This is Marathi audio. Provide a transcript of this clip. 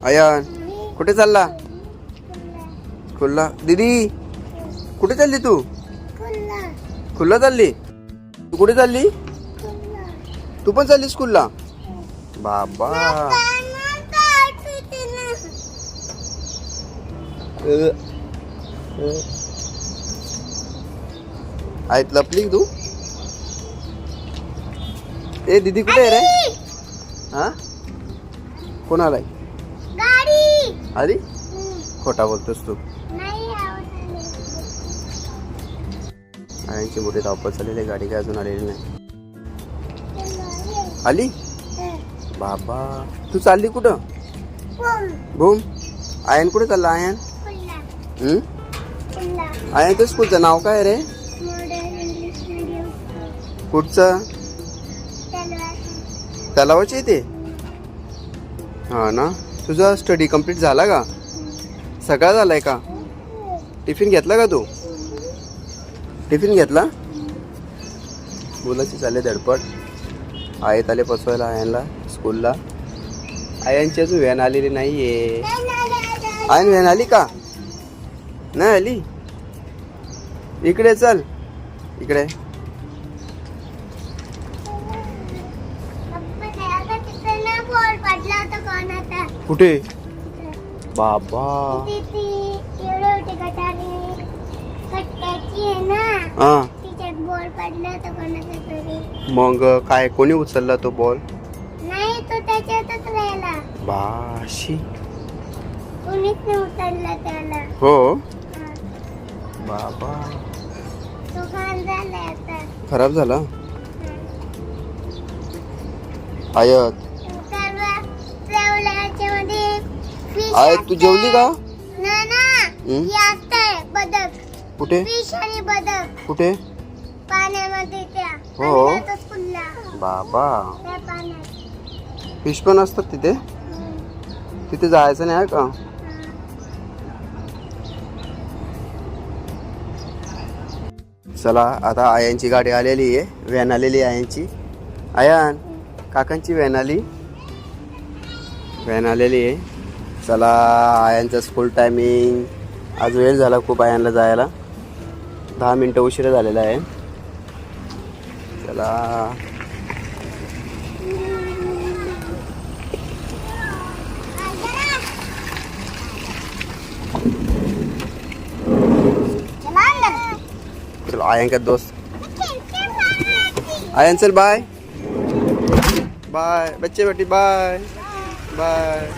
आयन कुठे चालला? स्कूलला. दीदी कुठे चालली तू? स्कूलला चालली? तू कुठे चालली? तू पण चालली स्कूलला? बाबा आयत लपली तू? ए दीदी कुठे आहे रे? हा कोण आलाय? आली? खोटा बोलतोस तू. आयांची मोठी धावपळ चाललेली आहे, गाडी काय अजून आलेली नाही. आली? बाबा तू चालली कुठं? भूम. आयन कुठे चालला? आयन आयनच्या स्कूलचं नाव काय रे? कुठचं? तलावाच्या इथे? हा ना. तुझा स्टडी कंप्लीट झाला का? सगळा झालाय का? टिफिन घेतला का तू? टिफिन घेतला? मुलाची चालले धडपड. आयत आले बसवायला आयनला स्कूलला. आयनची अजून व्हॅन आलेली नाहीये. आयन व्हॅन आली का? नाही आली? इकडे चल, इकडे. कुठे? बाबा हा. मग काय कोणी उचलला तो बॉल? नाही तो त्याच्यातच राहिला. बाशी कोणीच नाही उचलला त्याला. हो बाबा तो झाला आता. खराब झाला. आयत आयत तू जेवली का? बदक. कुठे? फिश आणि बदक कुठे? पाण्यामध्ये त्या. हो बाबा फिश पण असतात तिथे? तिथे जायचं नाही का? चला आता आयांची गाडी आलेली आहे, व्हॅन आलेली आहे आयांची. आयान काकांची व्हॅन आली, व्हॅन आलेली आहे. चला आयांचा स्कूल टायमिंग. आज वेळ झाला खूप आयांना जायला, 10 मिनटं उशिरा झालेला आहे. चला चलो आयन का दोस्त. आयन चल बाय बाय बच्चे बेटी, बाय बाय.